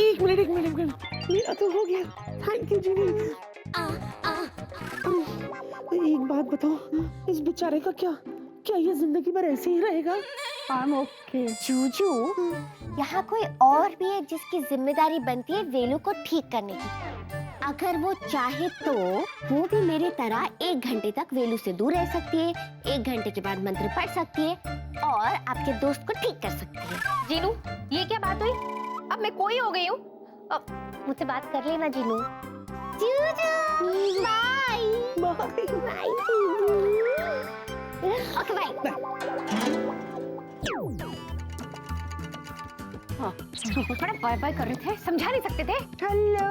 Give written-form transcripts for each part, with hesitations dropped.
एक मिनट मेरा तो हो गया। थैंक यू जीनी। एक बात बताओ, इस बेचारे का क्या ये जिंदगी भर ऐसे ही रहेगा? ओके। जूजू, यहाँ कोई और भी है जिसकी जिम्मेदारी बनती है वेलू को ठीक करने की। अगर वो चाहे तो वो भी मेरी तरह 1 घंटे तक वेलू से दूर रह सकती है, 1 घंटे के बाद मंत्र पढ़ सकती है और आपके दोस्त को ठीक कर सकती है। जीनू, ये क्या बात हुई? अब मैं कोई हो गई हूँ? मुझसे बात कर लेना Jinu. Juju, bye bye. Okay bye. बड़ा बाय बाय कर रहे थे, समझा नहीं सकते थे? हेलो,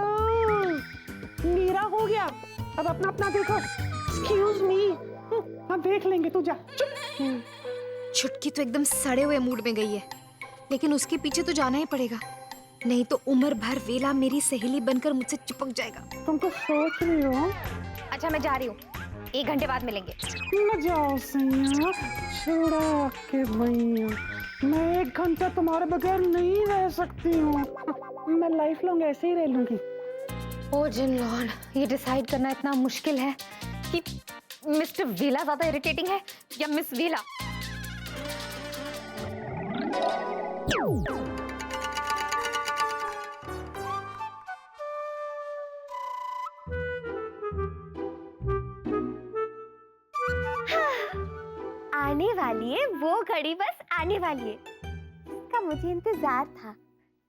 मेरा हो गया, अब अपना अपना देखो। एक्सक्यूज मी, हम देख लेंगे, तू जा। छुटकी तो एकदम सड़े हुए मूड में गई है, लेकिन उसके पीछे तो जाना ही पड़ेगा, नहीं तो उम्र भर वेला मेरी सहेली बनकर मुझसे चिपक जाएगा। तुम तो सोच रही हो। अच्छा, मैं जा रही हूँ, 1 घंटे बाद मिलेंगे। न जाओ सैया, छुड़ा के भैया, मैं 1 घंटा तुम्हारे बगैर नहीं रह सकती हूँ। मैं लाइफ लॉन्ग ऐसे ही रह लूंगी। ओ जिन लॉर्ड, ये डिसाइड करना इतना मुश्किल है कि मिस्टर वीला ज्यादा इरिटेटिंग है या मिस वीला। आने वाली है वो घड़ी, बस आने वाली है। इसका मुझे इंतजार था।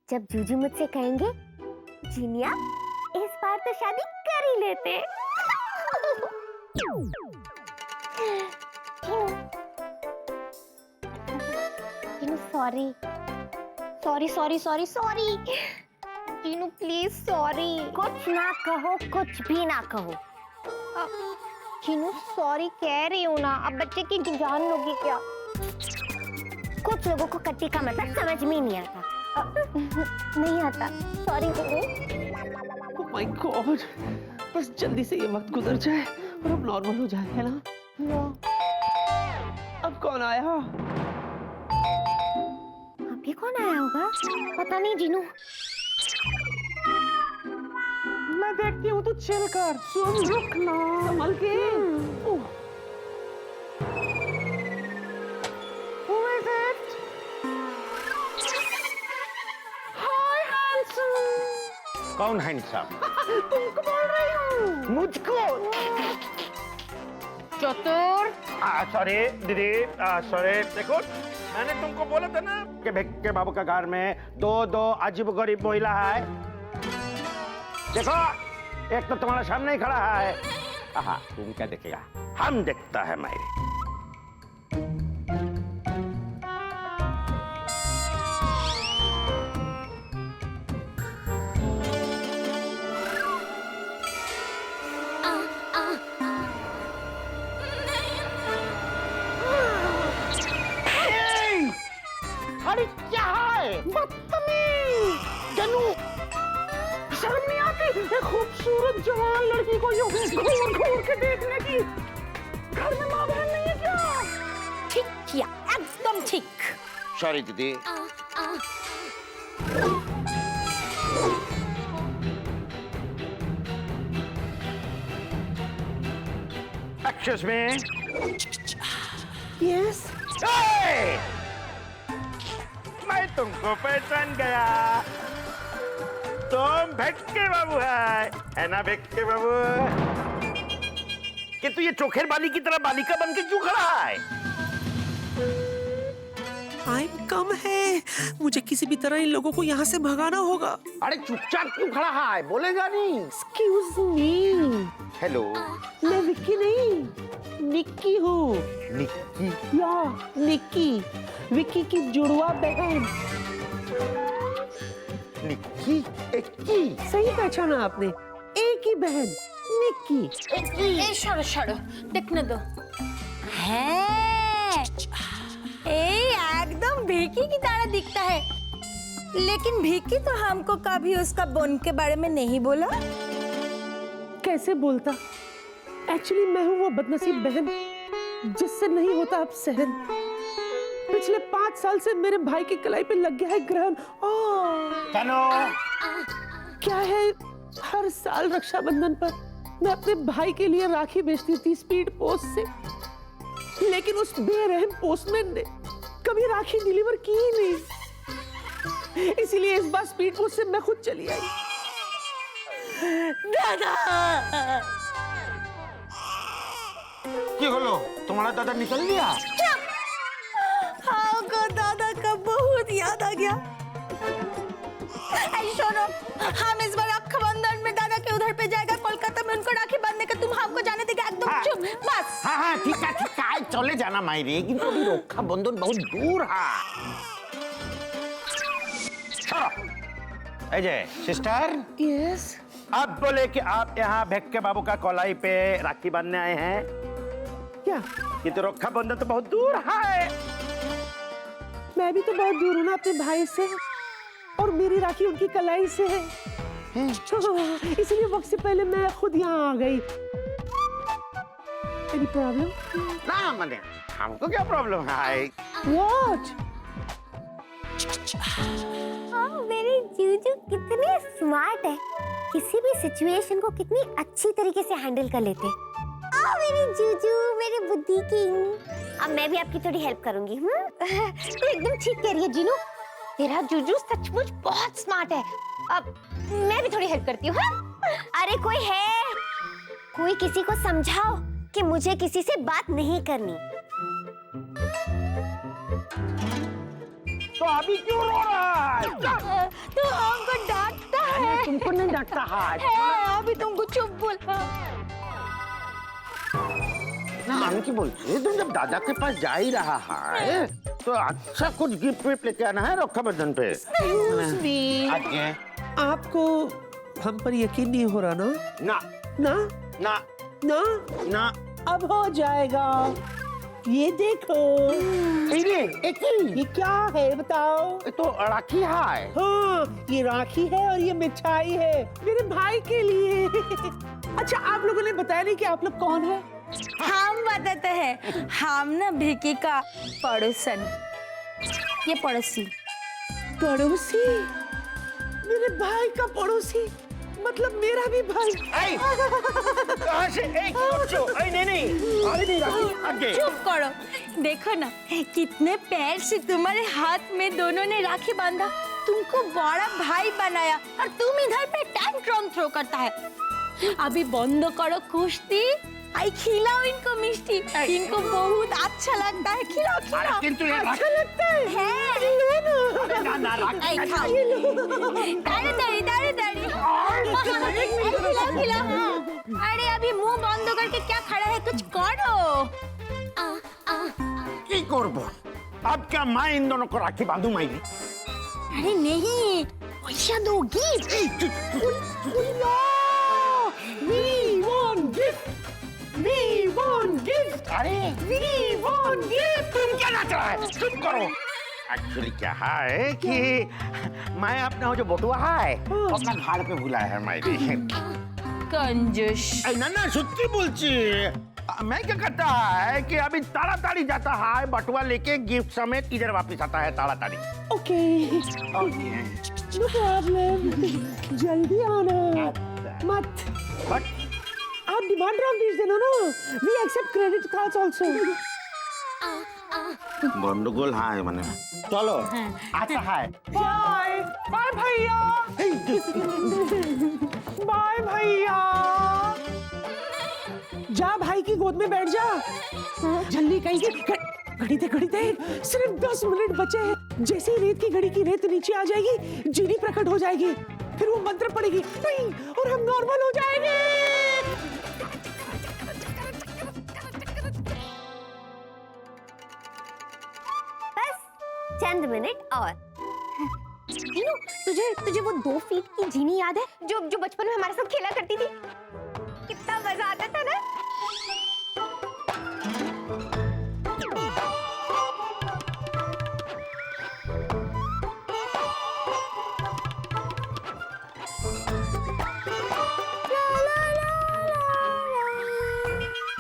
जब जूजू मुझसे कहेंगे, जीनिया इस बार तो शादी कर ही लेते। Jinu sorry Jinu please sorry. कुछ ना कहो, कुछ भी ना कहो। जीनू सॉरी कह रही हूँ ना, अब बच्चे की जान लोगी क्या? कुछ लोगों को कट्टी का मतलब समझ में ही नहीं आता। नहीं आता, सॉरी ओह माय गॉड, बस जल्दी से ये वक्त गुजर जाए और अब नॉर्मल हो जाए, है ना? अब कौन आया? अभी कौन आया होगा? पता नहीं जीनू। मैं देखती हूँ, तू चिल कर। सुन, रुक ना, संभल के। Who is it? Hi, handsome. कौन हैंडसम? तुमको बोल रही हूँ। मुझको? चतुर। सॉरी दीदी, सॉरी। देखो, मैंने तुमको बोला था ना कि भिक्के बाबू का घर में दो अजीब गरीब महिला है। देखो, एक तो तुम्हारे सामने ही खड़ा है। तुम क्या देखेगा, हम देखता है मायरे। अरे क्या है? बदतमीज जनू, शर्म नहीं आती एक खूबसूरत जवान लड़की को यूं घूर के देखने की? घर में माँ बहन नहीं है क्या? ठीक किया, एकदम ठीक। सॉरी दीदी। Excuse me. यस। मैं तुमको पहचान गया। तुम भिक्के बाबू है ना भिक्के बाबू? कि तू ये चोखेर बाली की तरह बालिका बन के क्यों खड़ा है? टाइम कम है, मुझे किसी भी तरह इन लोगों को यहाँ से भगाना होगा। अरे चुपचाप क्यों खड़ा है, बोलेगा नहीं? Excuse me. हेलो, मैं विक्की नहीं, निक्की हूँ। निक्की? या निक्की, विक्की की जुड़वा बहन। निक्की? एक्की? सही पहचाना आपने, एक ही बहन, निक्की। ए छोड़ो, दिखने दो। है एकदम भीकी की तरह दिखता है, लेकिन भीकी तो हमको कभी उसका बोन के बारे में नहीं बोला। कैसे बोलता? एक्चुअली मैं हूँ वो बदनसीब बहन जिससे नहीं होता अब सहन। पिछले 5 साल से मेरे भाई की कलाई पे लग गया है ग्रहण। कनो, क्या है, हर साल रक्षाबंधन पर मैं अपने भाई के लिए राखी भेजती थी स्पीड पोस्ट से, लेकिन उस बेरहम पोस्टमैन ने कभी राखी डिलीवर की ही नहीं। इसीलिए इस बार स्पीड पोस्ट से मैं खुद चली आई। दादा, কি হলো, तुम्हारा दादा निकल गया? हमको दादा का बहुत याद आ गया। शोनो, हम इस बार रक्षाबंधन में दादा के उधर पे जाएगा, कोलकाता में उनको राखी बांधने का। तुम हमको जाने देगा एकदम हाँ। चुप बस। हाँ हाँ ठीक है चले जाना मायरे, কিন্তু अभी रक्षा बंधन बहुत दूर है। चलो अजय सिस्टर, यस, अब बोले कि आप यहाँ भेक्के बाबू का कोलाई पे राखी बांधने आए हैं क्या? ये तो रक्षा बंधन तो बहुत दूर है। मैं भी तो बहुत दूर हूँ ना अपने भाई से, और मेरी राखी उनकी कलाई से है। इसलिए वक्त से पहले मैं खुद यहाँ आ गई। Any problem? ना मने हमको क्या प्रॉब्लम है? What? मेरे जूजू कितने स्मार्ट है, किसी भी सिचुएशन को कितनी अच्छी तरीके से हैंडल कर लेते। मेरे जूजू, मेरे बुद्धि किंग। अब मैं भी आपकी थोड़ी हेल्प करूंगी। तू एकदम ठीक कह रही है जीनू, तेरा जूजू सचमुच बहुत स्मार्ट है। अब मैं भी थोड़ी हेल्प करती हूँ। अरे कोई है, कोई किसी को समझाओ कि मुझे किसी से बात नहीं करनी। तो अभी क्यों रो रहा है? तू हमको डांटता है। तुमको नहीं डांटता है। अभी तुमको चुप बोल। ना हम की बोलते, तुम जब दादा के पास जा ही रहा है तो अच्छा कुछ गिफ्ट विफ्ट लेके आना है रक्षाबंधन पे। आगे आपको हम पर यकीन नहीं हो रहा ना? ना ना ना ना ना अब हो जाएगा। ये देखो, ये क्या है बताओ? ये तो राखी है। हाँ, ये राखी है और ये मिठाई है मेरे भाई के लिए। अच्छा, आप लोगों ने बताया नहीं कि आप लोग कौन है? हम बताते हैं, हम ना भिकी का पड़ोसन, ये पड़ोसी। पड़ोसी? मेरे भाई का पड़ोसी मतलब मेरा भी भाई। कहाँ से? नहीं अरे नहीं राखी आगे। चुप करो, देखो ना कितने प्यार से तुम्हारे हाथ में दोनों ने राखी बांधा, तुमको बड़ा भाई बनाया, और तुम इधर पे टैंट्रम थ्रो करता है। अभी बंद करो कुश्ती, आई खिलाओ इनको मिष्टी, इनको बहुत अच्छा लगता है। खिलाओ खिलाओ। किंतु ये अच्छा लगता है। ना आई खाओ। दाड़ी दाड़ी दाड़ी दाड़ी। खिलाओ खिलाओ। अरे अभी मुंह बंद करके क्या खड़ा है, कुछ करो। की करबो? अब क्या मैं इन दोनों को राखी बांधू मायरी? अरे नहीं, पैसा दोगी। We want gift. We want gift. अरे We want gift. तुम क्या नाच रहा है? चुप करो। एक्चुअली क्या है कि मैं अपना वो जो बटुआ है वो अपना घर पे भुलाया है मायरी। कंजूस। ना ना सच्ची बोलची। मैं क्या करता है कि अभी ताड़ाताड़ी जाता है बटुआ लेके गिफ्ट समेत इधर वापस आता है ताड़ाताड़ी। Okay. No problem. जल्दी आना। मत। बट आप डिमांड ड्राफ्ट भेज देना ना। We accept credit cards also. गंडगोल है मने। चलो आता है। बाय बाय भैया। बाय भैया। जा भाई की गोद में बैठ जा। जल्दी कहीं घड़ी देख सिर्फ 10 मिनट बचे हैं। जैसे ही रेत की घड़ी की रेत नीचे आ जाएगी, जीनी प्रकट हो जाएगी, फिर वो मंत्र पड़ेगी और हम नॉर्मल हो जाएंगे। चंद मिनट और। जीनू, तुझे वो 2 फीट की जीनी याद है जो बचपन में हमारे साथ खेला करती थी? कितना मजा आता था ना।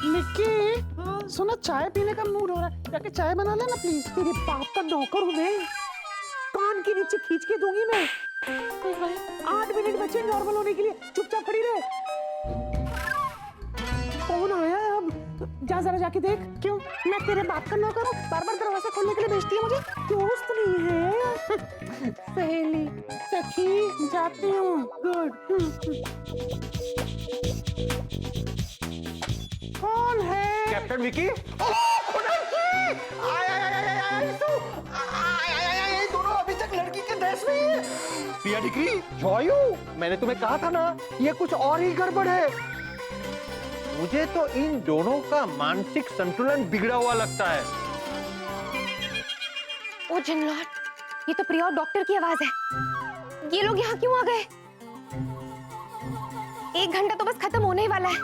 निक्की, सुनो चाय पीने का मूड हो रहा है, जाके चाय बना लेना प्लीज। तेरे बाप का नौकर हूँ मैं, कान के नीचे खींच के दूंगी मैं। 8 मिनट बचे नॉर्मल होने के लिए, चुपचाप खड़ी रहे। कौन आया है अब? जा जरा जाके देख। क्यों? मैं तेरे बाप का नौकर हूँ? बार बार दरवाजा खोलने के लिए भेजती है मुझे? दोस्त नहीं है, सहेली, सखी, जाती हूँ। गुड। कौन है? कैप्टन विकी। दोनों अभी तक लड़की के ड्रेस में ही है। पिया डिक्री, जॉयू, मैंने तुम्हें कहा था ना, ये कुछ और ही गड़बड़ है। मुझे तो इन दोनों का मानसिक संतुलन बिगड़ा हुआ लगता है। ओ जिनलॉर्ड, ये तो प्रिया और डॉक्टर की आवाज है। ये लोग यहाँ क्यों आ गए? 1 घंटा तो बस खत्म होने ही वाला है।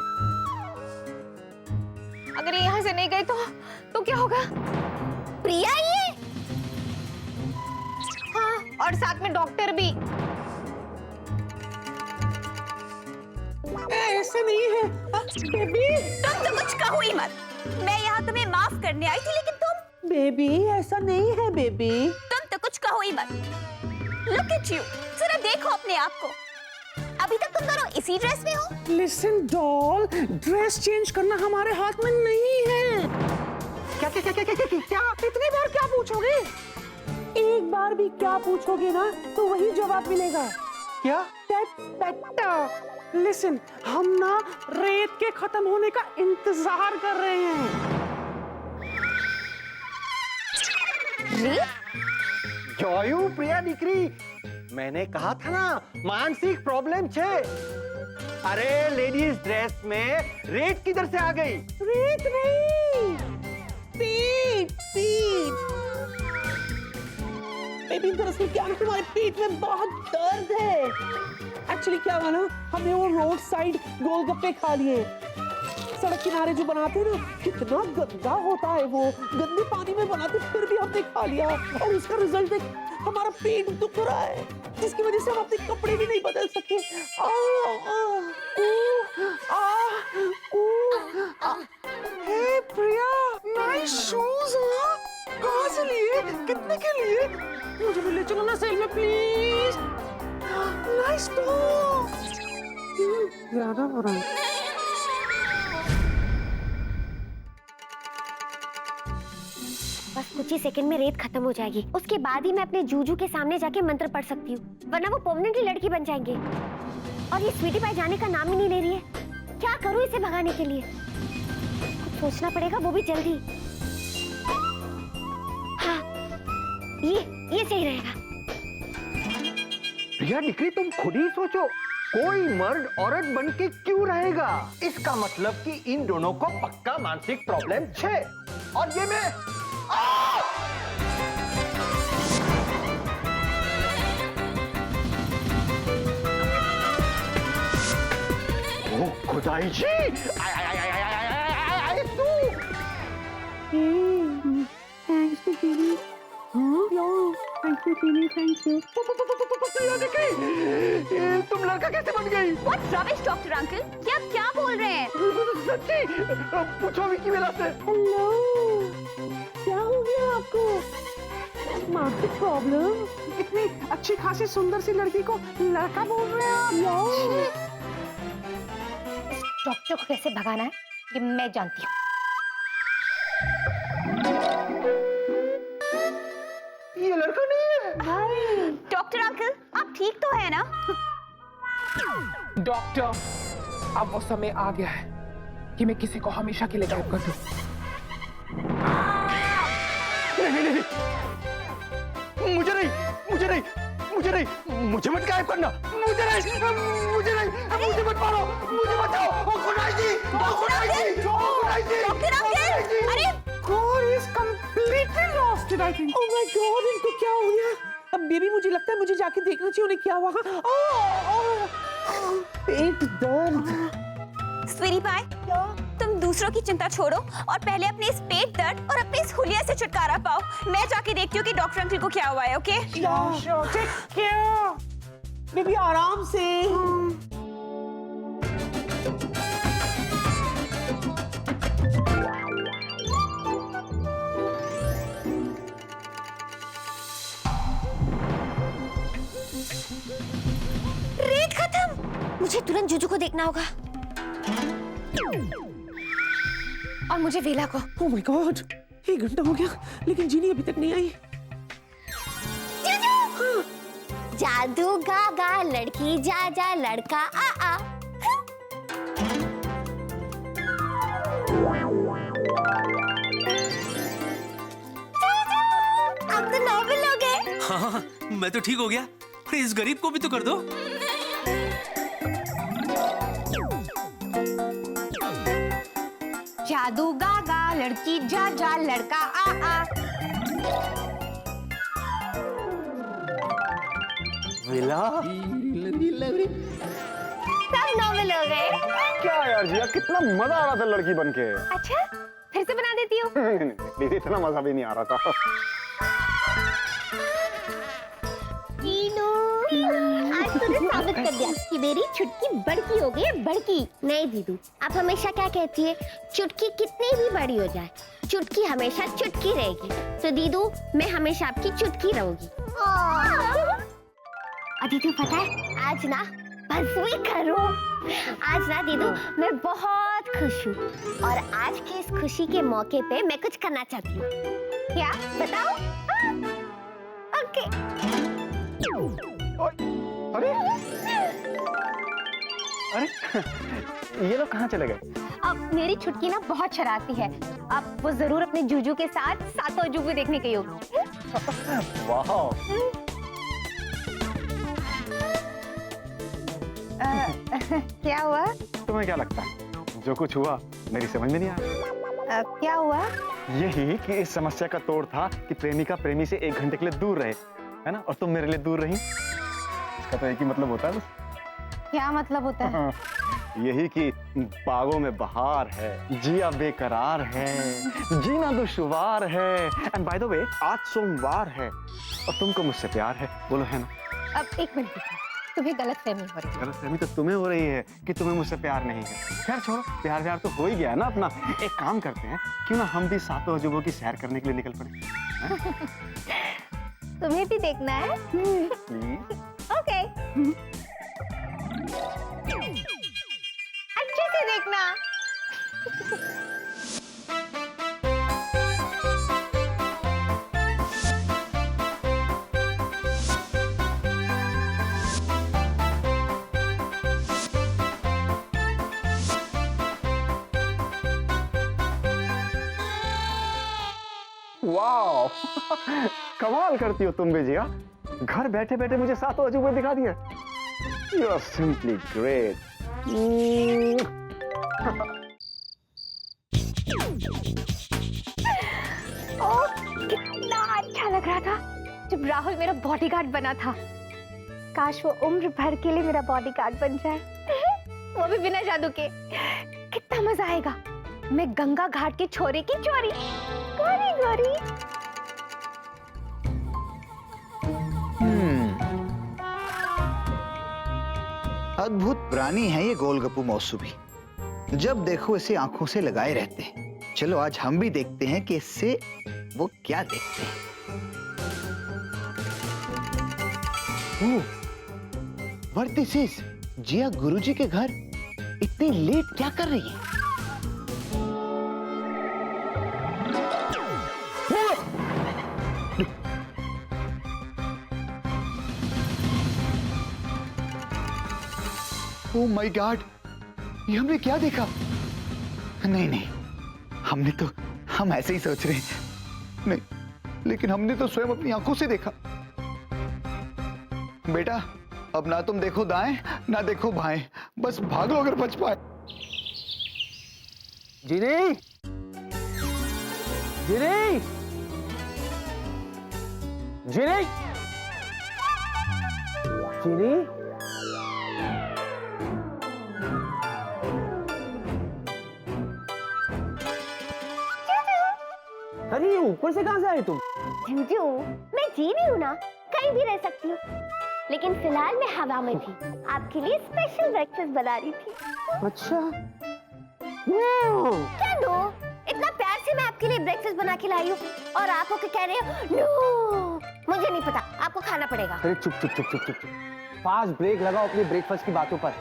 अगर ये यहाँ से नहीं गए तो क्या होगा? प्रिया ये? हाँ, और साथ में डॉक्टर भी। ऐसे नहीं है बेबी। तुम तो कुछ कहो ही मत। मैं यहाँ तुम्हें माफ करने आई थी, लेकिन तुम। बेबी ऐसा नहीं है बेबी। तुम तो कुछ कहो ही मत। Look at you, जरा देखो अपने आप को। अभी तक तुम दोनों इसी ड्रेस में हो। लिसन डॉल, ड्रेस चेंज करना हमारे हाथ में नहीं है। क्या क्या क्या क्या क्या क्या, क्या? इतनी बार क्या पूछोगे? एक बार भी क्या पूछोगे ना तो वही जवाब मिलेगा। क्या? लिसन, हम ना रेत के खत्म होने का इंतजार कर रहे हैं। रेत? जॉयू, प्रिया डिक्री, मैंने कहा था ना, मानसिक प्रॉब्लम छे। अरे लेडीज ड्रेस में रेत किधर से आ गई? रेत नहीं, पेट पेट। बेबी दरअसल क्या ना, तुम्हारे पेट में बहुत दर्द है। एक्चुअली क्या हुआ ना, हमने वो रोड साइड गोलगप्पे खा लिए। सड़क किनारे जो बनाते हैं ना, कितना गंदा होता है वो, गंदे पानी में बनाते, फिर भी हमने खा लिया और उसका रिजल्ट देख हमारा पेट दुख रहा है, जिसकी वजह से हम अपने कपड़े भी नहीं बदल सके। हे प्रिया, नाइस शूज। कहाँ से लिए? कितने के लिए? मुझे भी ले चलो ना सेल में प्लीज। Nice top. ज्यादा हो रहा है। बस कुछ ही सेकंड में रेत खत्म हो जाएगी, उसके बाद ही मैं अपने जूजू के सामने जाके मंत्र पढ़ सकती हूँ, वरना वो परमानेंटली लड़की बन जाएंगे। और ये स्वीटी पाई जाने का नाम ही नहीं ले रही है। क्या करूँ इसे भगाने के लिए? कुछ सोचना पड़ेगा, वो भी जल्दी। हाँ, ये सही रहेगा। प्रिया डिक्री, तुम खुद ही सोचो, कोई मर्द औरत बन के क्यों रहेगा? इसका मतलब कि इन दोनों को पक्का मानसिक प्रॉब्लम है। और ये मैं ओ खुदाई जी, thanks to TV. Thank you. तुम लड़का कैसे बन गई? What rubbish, doctor uncle? क्या बोल रहे हैं? सच्ची पूछो विकी मेरा से। हेलो, क्या हो गया आपको? मानसिक प्रॉब्लम? इतनी अच्छी खासी सुंदर सी लड़की को लड़का बोल रहे हैं आप? डॉक्टर को कैसे भगाना है ये मैं जानती हूँ। ये लड़का नहीं है। डॉक्टर अंकल, आप ठीक तो है ना? डॉक्टर, अब वो समय आ गया है कि मैं किसी को हमेशा के लिए गायब कर दूं। मुझे मत गायब करना, मुझे मत मारो, मुझे बचाओ। ओ खुदाई जी, डॉक्टर अंकल, अरे God is completely lost it, I think. Oh my God, इनको क्या हो गया? अब बेबी मुझे लगता है मुझे जाके देखना चाहिए उन्हें क्या हुआ। पेट दर्द। स्वीटी पाई, तुम दूसरों की चिंता छोड़ो और पहले अपने इस पेट दर्द और अपने इस हुलिया से छुटकारा पाओ। मैं जाके देखती हूँ कि डॉक्टर अंकल को क्या हुआ है, ओके? क्या? बेबी आराम से। मुझे तुरंत जुजू को देखना होगा। और मुझे वेला को। ओह माय गॉड, 1 घंटा हो गया लेकिन जीनी अभी तक नहीं आई। जादू गागा लड़की जा जा लड़का आ आ। अब तो नॉवल हो गए। हाँ, मैं तो ठीक हो गया। इस गरीब को भी तो कर दो। जादू गागा लड़की जा जा लड़का आ आ। विला सब नॉवल हो गए। क्या यार जिया, कितना मजा आ रहा था लड़की बनके। अच्छा, फिर से बना देती हूँ। प्लीज, इतना मजा भी नहीं आ रहा था। आज तूने साबित कर दिया कि मेरी चुटकी बड़की हो गई है, बड़की। नहीं दीदू, आप हमेशा क्या कहती है, चुटकी कितनी भी बड़ी हो जाए चुटकी हमेशा चुटकी रहेगी। तो दीदू, मैं हमेशा आपकी चुटकी रहूंगी। और दीदू पता है, आज ना बस भी करो। आज ना दीदू, मैं बहुत खुश हूँ और आज की इस खुशी के मौके पे मैं कुछ करना चाहती हूँ। क्या बताओ? ओके। अरे अरे ये लोग कहाँ चले गए? अब मेरी छुटकी ना बहुत शरारती है। अब वो जरूर अपने जूजू के साथ सातों अजूबे देखने गई होगी। वाह, क्या हुआ? तुम्हें क्या लगता है जो कुछ हुआ मेरी समझ में नहीं आया? क्या हुआ? यही कि इस समस्या का तोड़ था कि प्रेमिका प्रेमी से 1 घंटे के लिए दूर रहे, है ना, और तुम मेरे लिए दूर रही। इसका तो एक ही मतलब होता है बस। क्या मतलब होता है? यही कि बागों में बहार है, जिया बेकरार है, जीना दुश्वार है। एंड बाय द वे, आज सोमवार है और तुमको मुझसे प्यार है, बोलो है ना? अब एक मिनट, तुम्हें गलतफहमी हो रही है। गलतफहमी तो तुम्हें हो रही है कि तुम्हें मुझसे प्यार नहीं है। खैर छोड़ो, प्यार तो हो ही गया ना अपना। एक काम करते हैं, क्यों ना हम भी सातों अजूबों की सैर करने के लिए निकल पड़े। तुम्हें भी देखना है? प्लीज। ओके। अच्छे से देखना। वाओ, कमाल करती हो तुम भी जिया। घर बैठे बैठे मुझे सातों अजूबे दिखा दिए। You are simply great. ओह, कितना अच्छा लग रहा था जब राहुल मेरा बॉडीगार्ड बना था। काश वो उम्र भर के लिए मेरा बॉडीगार्ड बन जाए, वो भी बिना जादू के। कितना मजा आएगा। मैं गंगा घाट के छोरे की चोरी, गोरी गोरी। अद्भुत प्राणी है ये गोलगप्पू मौसमी। जब देखो इसे आंखों से लगाए रहते हैं। चलो आज हम भी देखते हैं कि इससे वो क्या देखते हैं। What this is? Jiya Guruji के घर इतनी लेट क्या कर रही है? ओह माय गॉड, ये हमने क्या देखा? नहीं नहीं, हम ऐसे ही सोच रहे हैं। नहीं, लेकिन हमने तो स्वयं अपनी आंखों से देखा। बेटा, अब ना तुम देखो दाएं ना देखो बाएं, बस भागो अगर बच पाए। जिनी, जिनी, जिनी, जिनी, अरे ऊपर से कहां से आए तुम? जूजू, मैं जीनी हूँ ना, कहीं भी रह सकती हूँ। लेकिन फिलहाल मैं हवा में थी, आपके लिए स्पेशल ब्रेकफास्ट बना रही थी। अच्छा, क्या नो? इतना प्यार से मैं आपके लिए ब्रेकफास्ट बना के लाई हूँ और आप होके कह रहे हो नो? मुझे नहीं पता, आपको खाना पड़ेगा। अरे चुप चुप चुप चुप चुप चुप। फास्ट ब्रेक लगाओ अपने ब्रेकफास्ट की बातों पर।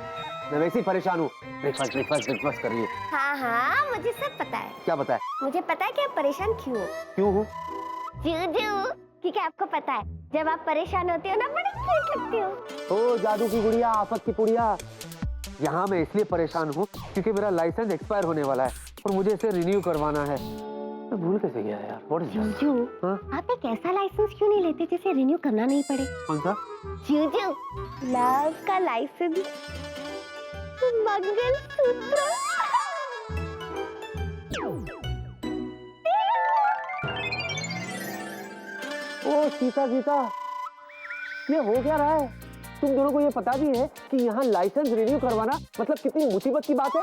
मैं वैसे ही परेशान हूँ। ब्रेकफास्ट ब्रेकफास्ट ब्रेकफास्ट कर रही है। हाँ हाँ मुझे सब पता है। क्या पता है? मुझे पता है कि आप परेशान क्यों हो। क्यों हूँ? जूजू, क्योंकि आपको पता है जब आप परेशान होते हो ना बड़े क्यूट लगते हो। ओ जादू की गुड़िया, आफत की पुड़िया, यहाँ मैं इसलिए परेशान हूँ क्योंकि मेरा लाइसेंस एक्सपायर होने वाला है और मुझे इसे रिन्यू करवाना है। मैं भूल कैसे गया यार? What is this? जूजू, हाँ? आप एक ऐसा लाइसेंस क्यों नहीं लेते जिसे रिन्यू करना नहीं पड़े? कौन सा? जूजू, लव का लाइसेंस, मंगलसूत्र। ओ सीता गीता, ये हो क्या रहा है? तुम दोनों को ये पता भी है कि यहाँ लाइसेंस रिन्यू करवाना मतलब कितनी मुसीबत की बात है?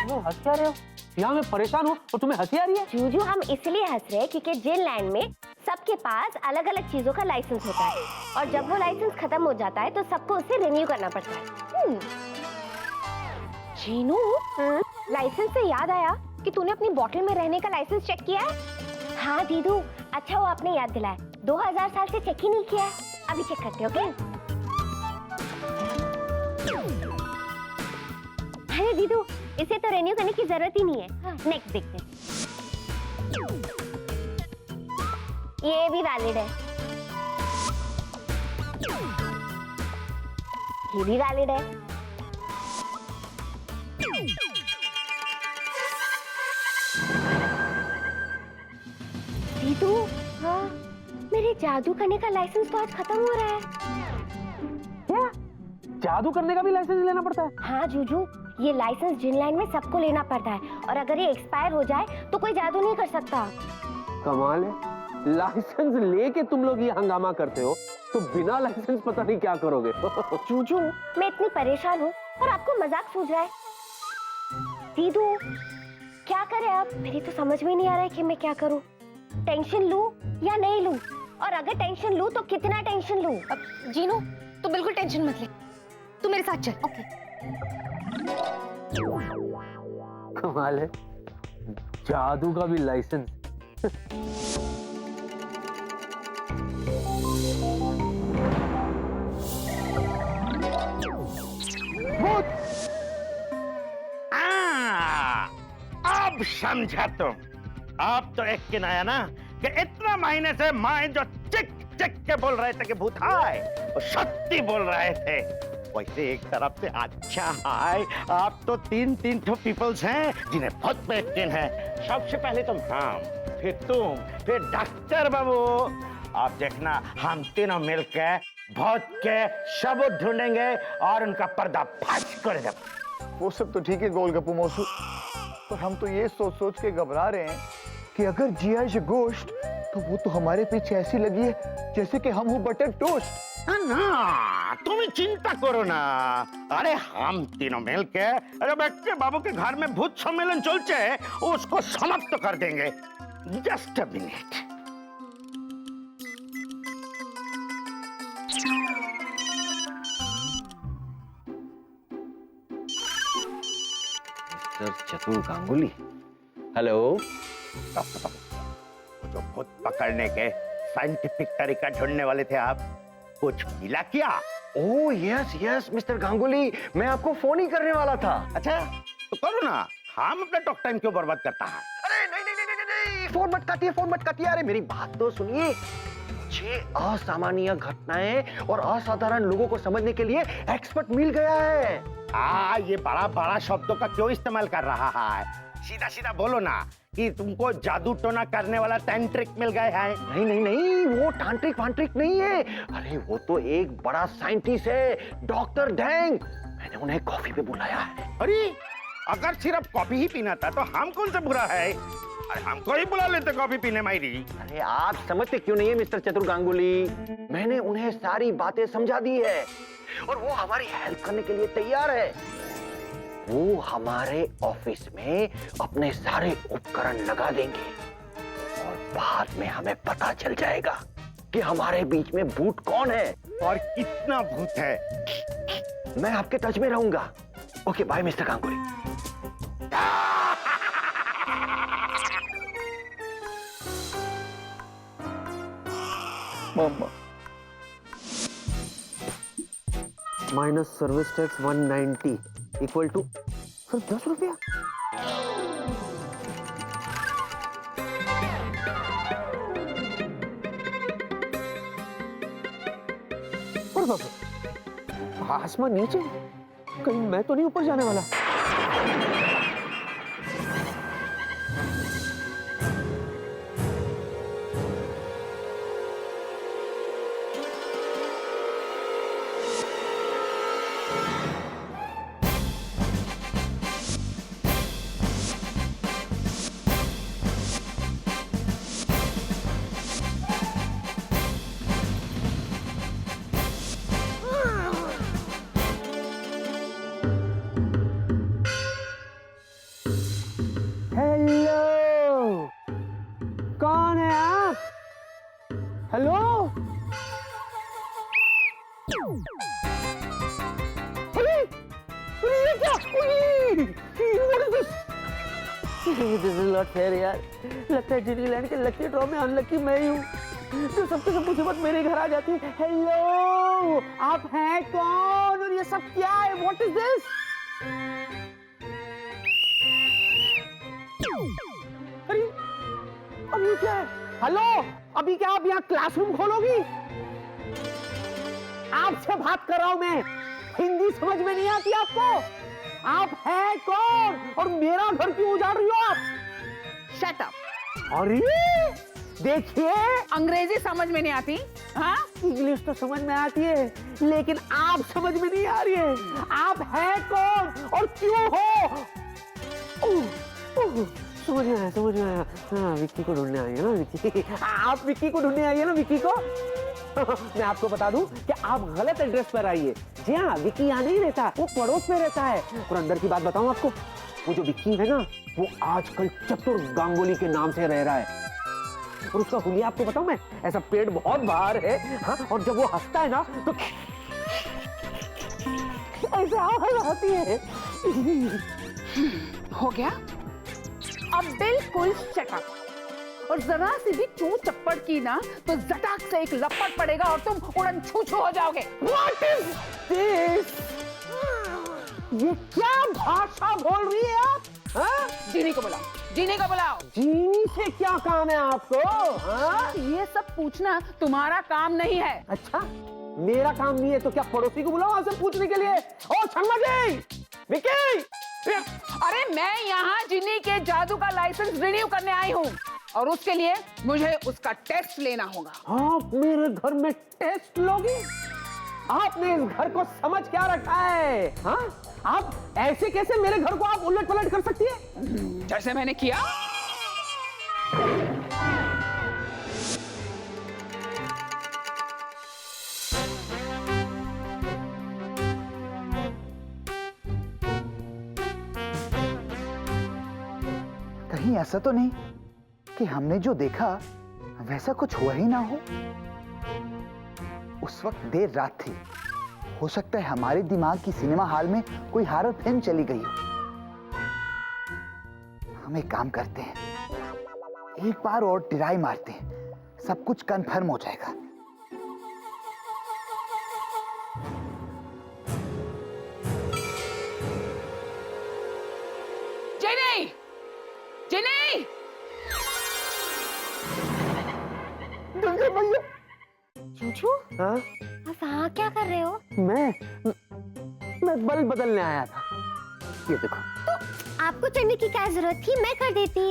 तुम हंस क्या रहे हो? यहाँ मैं परेशान हूँ और तुम्हें हंसी आ रही है? जूजू, हम इसलिए हंस रहे हैं क्योंकि जिनलैंड में सबके पास अलग अलग चीजों का लाइसेंस होता है और जब वो लाइसेंस खत्म हो जाता है तो सबको उसे रिन्यू करना पड़ता है। जीनू, लाइसेंस से याद आया कि तूने अपनी बॉटल में रहने का लाइसेंस चेक किया है? हाँ दीदू, अच्छा वो आपने याद दिलाया। 2000 साल से चेक ही नहीं किया है। अभी चेक करते हो क्या? अरे दीदू, इसे तो रिन्यू करने की जरूरत ही नहीं है। नेक्स्ट देखते हैं। ये भी वैलिड है, ये भी वैलिड है। दीदू, हाँ, मेरे जादू करने का लाइसेंस तो आज खत्म हो रहा है। क्या? जादू करने का भी लाइसेंस लेना पड़ता है? हाँ जूजू, ये लाइसेंस जिनलैंड में सबको लेना पड़ता है और अगर ये एक्सपायर हो जाए तो कोई जादू नहीं कर सकता। कमाल है, लाइसेंस लेके तुम लोग ये हंगामा करते हो तो बिना लाइसेंस पता नहीं क्या करोगे। जूजू, मैं इतनी परेशान हूँ और आपको मजाक सूझ रहा है। दीदू, क्या करें अब? मेरी तो समझ में नहीं आ रहा है कि मैं क्या करूँ। टेंशन लूं या नहीं लूं? और अगर टेंशन लूं तो कितना टेंशन लूं? अब जीनू, तू बिल्कुल टेंशन मत ले, तू मेरे साथ चल। ओके। कमाल है, जादू का भी लाइसेंस। अब समझा तुम। अब तो एक दिन आया ना कि इतना महीने से माँ जो चिक चिक के बोल रहे थे कि भूत हाय, वो सत्य बोल रहे थे। वैसे एक तरफ से अच्छा हाय, आप तो तीन तो पीपल्स हैं जिन्हें बहुत पेन है। सबसे पहले तुम, हम, फिर तुम, फिर डॉक्टर बाबू। आप देखना, हम तीनों मिलकर भूत के सबूत ढूंढेंगे और उनका पर्दाफाश कर देंगे। वो सब तो ठीक है गोलगप्पू मौसू, पर हम तो ये सोच सोच के घबरा रहे हैं कि अगर जिया इज गोश्त तो वो तो हमारे पीछे ऐसी लगी है जैसे कि हम हो बटर टोस्ट। ना, तुम चिंता करो ना। अरे हम तीनों मिलके अरे बच्चे बाबू के घर में भूत सम्मेलन चलते है, उसको समाप्त कर देंगे। Just a minute. मिस्टर चतुर गांगुली, हेलो। जो भूत पकड़ने के साइंटिफिक तरीका ढूंढने वाले थे आप, कुछ मिला क्या? Oh yes yes mister Ganguly, मैं आपको फोन ही करने वाला था। अच्छा तो करो ना, हम अपना टॉक टाइम क्यों बर्बाद करता है? अरे नहीं नहीं नहीं नहीं नहीं, फोन मत काटिए। अरे मेरी बात तो सुनिए। मुझे असामान्य घटनाएं और असाधारण लोगों को समझने के लिए एक्सपर्ट मिल गया है। ये बड़ा बड़ा शब्दों का क्यों इस्तेमाल कर रहा है? सीधा सीधा बोलो ना कि तुमको जादू टोना करने वाला तांत्रिक मिल गया है। नहीं नहीं नहीं, वो तांत्रिक वांत्रिक नहीं है। अरे वो तो एक बड़ा साइंटिस्ट है, डॉक्टर डेंग। मैंने उन्हें कॉफी पे बुलाया है। अरे अगर सिर्फ कॉफी ही पीना था तो हम कौन सा बुरा है? अरे हमको ही बुला लेते कॉफी पीने मायरी। अरे आप समझते क्यों नहीं है मिस्टर चतुर गांगुली? मैंने उन्हें सारी बातें समझा दी है और वो हमारी हेल्प करने के लिए तैयार है। वो हमारे ऑफिस में अपने सारे उपकरण लगा देंगे और बाद में हमें पता चल जाएगा कि हमारे बीच में भूत कौन है और कितना भूत है। मैं आपके टच में रहूंगा। Okay bye mister Ganguly. मम्मा minus service tax 190 equal to सिर्फ 10 रुपया। और बाबा आसमान नीचे, कहीं मैं तो नहीं ऊपर जाने वाला। हेलो, कौन है आप? हेलो, अरे, अरे ये क्या? What is this? This is not fair यार। लगता है डिज्नीलैंड के लकी ड्रॉ में अनलकी मैं ही हूँ, जो सबसे सब मुसीबत मेरे घर आ जाती है। हेलो, आप हैं कौन और ये सब क्या है? What is this? अरे अब ये क्या है? हेलो, अभी क्या आप यहाँ क्लासरूम खोलोगी? आपसे बात कर रहा हूं मैं, हिंदी समझ में नहीं आती आपको? आप हैं कौन और मेरा घर क्यों उजाड़ रही हो आप? Shut up. अरे देखिए, अंग्रेजी समझ में नहीं आती? हाँ, इंग्लिश तो समझ में आती है, लेकिन आप समझ में नहीं आ रही है। आप हैं कौन और क्यों हो? समझ में आया, समझ में आया। हाँ, विक्की को ढूंढने आई है ना विक्की। आप विक्की को ढूंढने आई है ना विक्की को। मैं आपको बता दूं कि आप गलत एड्रेस पर आई है। जी हाँ, विक्की यहाँ नहीं रहता, वो पड़ोस में रहता है। और अंदर की बात बताऊं आपको, वो जो विक्की है ना, वो आजकल चतुर गांगुली के नाम से रह रहा है। और उसका हुलिया आपको बताऊं मैं, ऐसा पेट बहुत बाहर है। हाँ, और जब वो हंसता है ना तो ऐसे आवाज आती है। हो गया? अब बिल्कुल शट अप। और जरा सी भी चू चप्पड़ की ना तो झटाक से एक लपट पड़ेगा और तुम उड़न छू छू हो जाओगे। What is this? ये क्या भाषा बोल रही है आप? हाँ? जीनी को बुलाओ, जीनी को बुलाओ। जीनी से क्या काम है आपको? हाँ? ये सब पूछना तुम्हारा काम नहीं है। अच्छा, मेरा काम नहीं है तो क्या पड़ोसी को बुलाओ आपसे पूछने के लिए? ओ छम्मा जी, विक्की! अरे मैं यहाँ जिनी के जादू का लाइसेंस रिन्यू करने आई हूँ और उसके लिए मुझे उसका टेस्ट लेना होगा। आप मेरे घर में टेस्ट लोगी? आपने इस घर को समझ क्या रखा है? हाँ? आप ऐसे कैसे मेरे घर को आप उलट पलट कर सकती है? जैसे मैंने किया। कहीं ऐसा तो नहीं कि हमने जो देखा वैसा कुछ हुआ ही ना हो? उस वक्त देर रात थी, हो सकता है हमारे दिमाग की सिनेमा हॉल में कोई हॉरर फिल्म चली गई हो। हम एक काम करते हैं, एक बार और ट्राई मारते हैं, सब कुछ कंफर्म हो जाएगा। जिनी! जिनी! चूचू, हाँ? आप यहाँ क्या कर रहे हो? मैं बल्ब बदलने आया था। ये देखो। तो आपको चढ़ने की क्या जरूरत थी? मैं कर देती।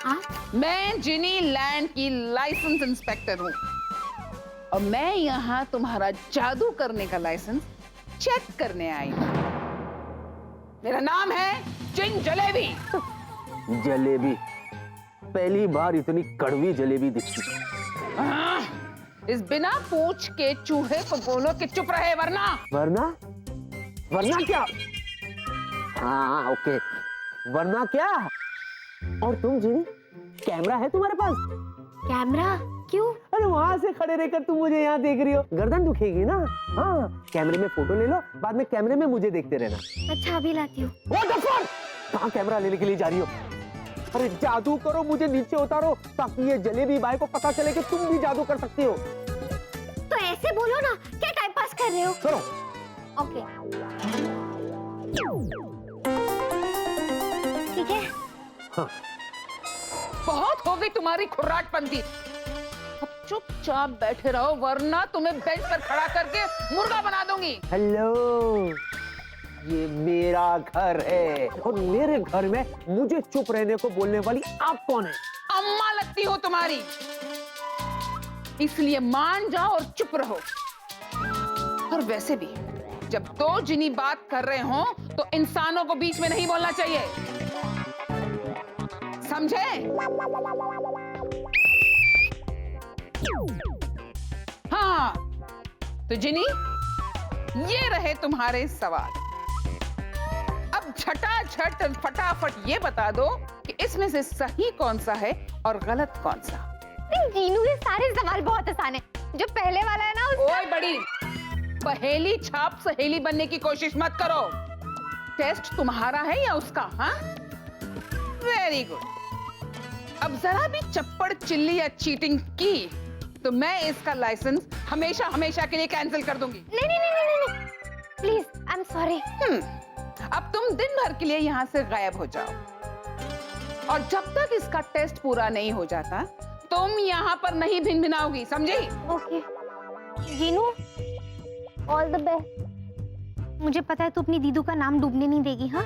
आप? मैं जिनी लैंड की लाइसेंस इंस्पेक्टर हूँ और मैं यहाँ तुम्हारा जादू करने का लाइसेंस चेक करने आई हूँ। मेरा नाम है जिन जलेबी। जलेबी? पहली बार इतनी कड़वी जलेबी दिखी। इस बिना पूछ के चूहे को बोलो कि चुप रहे, वरना वरना क्या? हाँ ओके, वरना क्या? और तुम जिनी, कैमरा है तुम्हारे पास? कैमरा? क्यों? अरे वहां से खड़े रहकर तुम मुझे यहाँ देख रही हो, गर्दन दुखेगी ना। हाँ, कैमरे में फोटो ले लो, बाद में कैमरे में मुझे देखते रहना। अच्छा, अभी लाती हूँ। कहाँ कैमरा लेने के लिए जा रही हो? अरे जादू करो, मुझे नीचे उतारो ताकि ये जलेबी बाई को पता चले कि तुम भी जादू कर सकती हो। से बोलो ना, क्या टाइम पास कर रहे हो? सुनो, ओके, ठीक है। बहुत हो गई तुम्हारी खुर्राटपंती। अब चुपचाप बैठे रहो वरना तुम्हें बेंच पर खड़ा करके मुर्गा बना दूंगी। हेलो, ये मेरा घर है और मेरे घर में मुझे चुप रहने को बोलने वाली आप कौन है? अम्मा लगती हो तुम्हारी, इसलिए मान जाओ और चुप रहो। और वैसे भी जब दो जिनी बात कर रहे हो तो इंसानों को बीच में नहीं बोलना चाहिए, समझे? हाँ, तो जिनी, ये रहे तुम्हारे सवाल। अब झटाझट फटाफट ये बता दो कि इसमें से सही कौन सा है और गलत कौन सा। जीनू, ये सारे सवाल बहुत आसान है। जो पहले वाला है ना ओए बड़ी, पहेली छाप सहेली बनने की कोशिश मत करो। टेस्ट तुम्हारा है या उसका? हाँ, वेरी गुड। अब जरा भी चप्पड़ चिल्ली या चीटिंग की तो मैं इसका लाइसेंस हमेशा हमेशा के लिए कैंसिल कर दूंगी। नहीं नहीं नहीं नहीं नहीं, प्लीज, आई एम सॉरी। अब तुम दिन भर के लिए यहाँ से गायब हो जाओ और जब तक इसका टेस्ट पूरा नहीं हो जाता तुम यहाँ पर नहीं भिनभिनाओगी, समझी? Okay Jinu, all the best. मुझे पता है तू अपनी दीदू का नाम डूबने नहीं देगी। हाँ,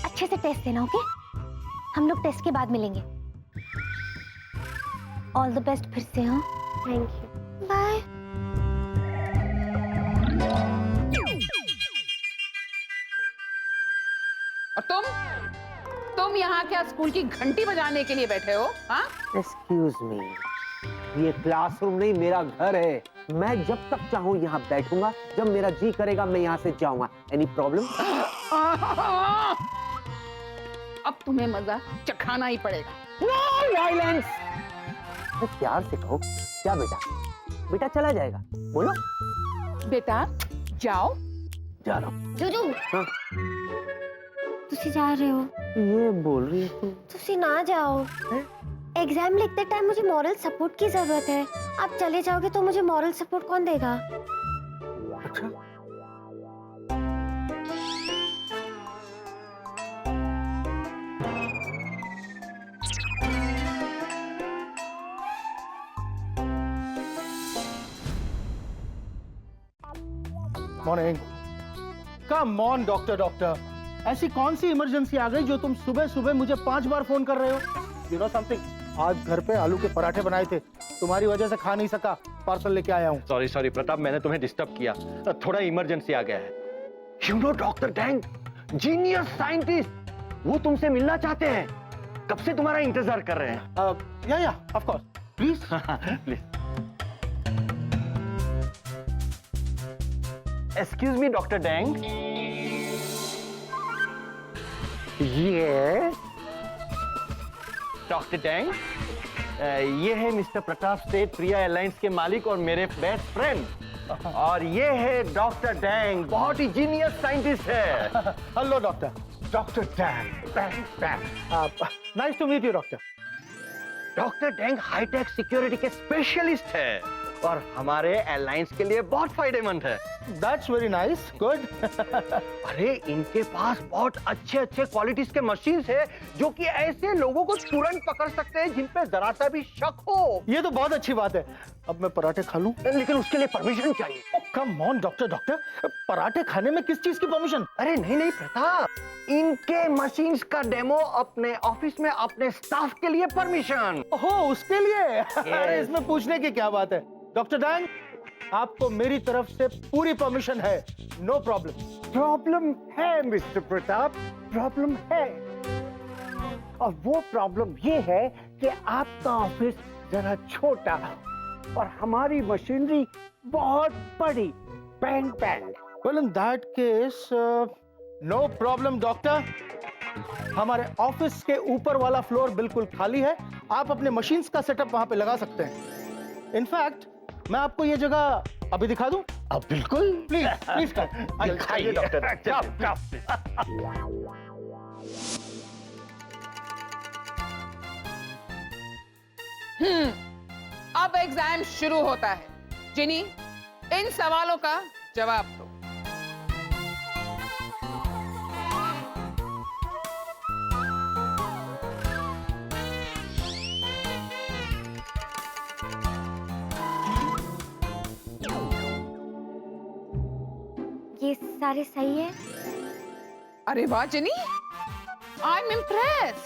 अच्छे से टेस्ट देना। ओके, हम लोग टेस्ट के बाद मिलेंगे। ऑल द बेस्ट फिर से। हाँ, थैंक यू, बाय। और तुम यहाँ क्या स्कूल की घंटी बजाने के लिए बैठे हो? हाँ, एक्सक्यूज मी, ये क्लासरूम नहीं मेरा घर है। मैं जब तक चाहूँ यहाँ बैठूंगा, जब मेरा जी करेगा मैं यहाँ से जाऊंगा। Any problem? अब तुम्हें मजा चखाना ही पड़ेगा। No violence. प्यार से कहो। क्या बेटा? बेटा चला जाएगा, बोलो। बेटा जाओ। जा रहा हूँ। जूजू, हाँ? तुसी जा रहे हो? ये बोल रही है तू? तुसी ना जाओ। एग्जाम लिखते टाइम मुझे मॉरल सपोर्ट की जरूरत है। आप चले जाओगे तो मुझे मॉरल सपोर्ट कौन देगा? अच्छा, मॉर्निंग। कम ऑन डॉक्टर, ऐसी कौन सी इमरजेंसी आ गई जो तुम सुबह सुबह मुझे 5 बार फोन कर रहे हो? यू नो समथिंग, आज घर पे आलू के पराठे बनाए थे, तुम्हारी वजह से खा नहीं सका, पार्सल लेके आया हूँ। सॉरी प्रताप, मैंने तुम्हें डिस्टर्ब किया, थोड़ा इमरजेंसी आ गया है। You know doctor dang, genius scientist, वो तुमसे मिलना चाहते हैं, कब से तुम्हारा इंतजार कर रहे हैं। या of course, please please. Excuse me doctor dang. ये डॉक्टर डैंग, ये है मिस्टर प्रताप सेठ, प्रिया एयरलाइंस के मालिक और मेरे बेस्ट फ्रेंड। और ये है डॉक्टर डैंग, बहुत ही जीनियस साइंटिस्ट है। Hello doctor Dang, nice to meet you doctor. Doctor Dang hi tech security के स्पेशलिस्ट है और हमारे एयरलाइंस के लिए बहुत फायदेमंद है। That's very nice, good. अरे इनके पास बहुत अच्छे क्वालिटीज के मशीन्स है जो कि ऐसे लोगों को तुरंत पकड़ सकते हैं जिन पे जरा सा भी शक हो। ये तो बहुत अच्छी बात है। अब मैं पराठे खा लूं? लेकिन उसके लिए परमिशन चाहिए। कम ऑन डॉक्टर, पराठे खाने में किस चीज की परमिशन? अरे नहीं प्रताप, इनके मशीन्स का डेमो अपने ऑफिस में अपने स्टाफ के लिए परमिशन। ओहो, उसके लिए? अरे इसमें पूछने की क्या बात है डॉक्टर डैंग, आपको मेरी तरफ से पूरी परमिशन है, नो प्रॉब्लम। प्रॉब्लम है मिस्टर प्रताप, प्रॉब्लम है। और वो प्रॉब्लम ये है कि आपका ऑफिस जरा छोटा और हमारी मशीनरी बहुत बड़ी। Bang bang. Well in that case no problem doctor, हमारे ऑफिस के ऊपर वाला फ्लोर बिल्कुल खाली है, आप अपने मशीन्स का सेटअप वहां पे लगा सकते हैं। इनफैक्ट मैं आपको ये जगह अभी दिखा दूं? अब बिल्कुल, प्लीज प्लीज खाइए डॉक्टर। अब एग्जाम शुरू होता है। जिनी, इन सवालों का जवाब दो। ये सारे सही है? अरे वाह जिनी, आई एम इम्प्रेस्ड।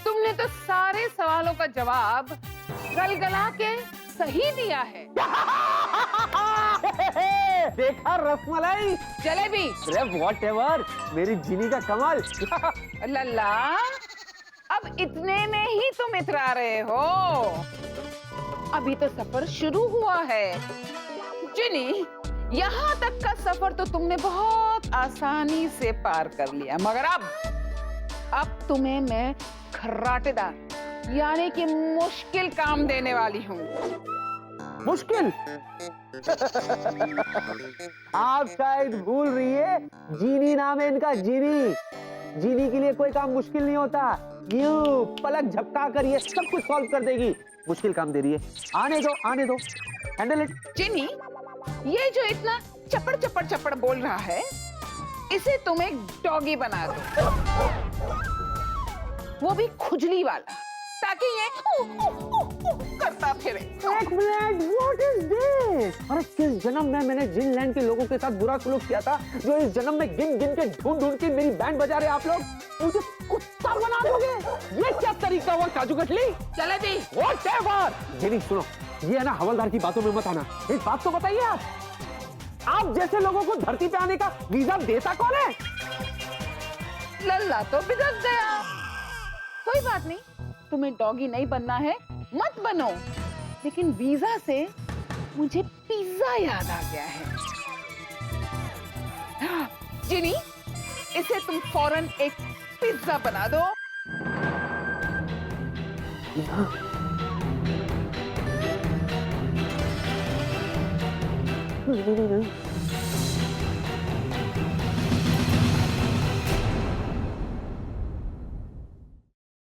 तुमने तो सारे सवालों का जवाब गलगला के सही दिया है। देखा रसमलाई, जलेबी, अरे व्हाटएवर, मेरी जिनी का कमाल। लल्ला, अब इतने में ही तुम इतरा रहे हो? अभी तो सफर शुरू हुआ है। जिनी, यहाँ तक का सफर तो तुमने बहुत आसानी से पार कर लिया, मगर अब तुम्हें मैं खर्राटेदार यानी कि मुश्किल काम देने वाली हूँ। मुश्किल? आप शायद भूल रही है, जीनी नाम है इनका, जीनी। जीनी के लिए कोई काम मुश्किल नहीं होता। यूं पलक झपका कर ये सब कुछ सॉल्व कर देगी। मुश्किल काम दे रही है, आने दो, हैंडल इट। जिनी, ये जो इतना चपड़ चपड़ चपड़ बोल रहा है, इसे तुम एक डॉगी बना दो, वो भी खुजली वाला, ताकि ये करता फिरे। एक मिनट, व्हाट इज दिस? अरे किस जन्म में मैंने जिनलैंड के लोगों के साथ बुरा सलूक किया था, जो इस जन्म में गिन गिन के ढूंढ के मेरी बैंड बजा रहे आप लोग? मुझे कुत्ता बना दोगे? ये क्या तरीका हुआ काजू कतली? चले भी। व्हाटएवर। जिनी सुनो, ये है ना, हवलदार की बातों में मत आना। एक बात तो बताइए, आप जैसे लोगों को धरती पे आने का वीजा देता कौन है? लल्ला तो बिदक गया। कोई बात नहीं, तुम्हें डॉगी नहीं बनना है, मत बनो। लेकिन वीजा से मुझे पिज्जा याद आ गया है। जिनी, इसे तुम फौरन एक पिज्जा बना दो। नहीं,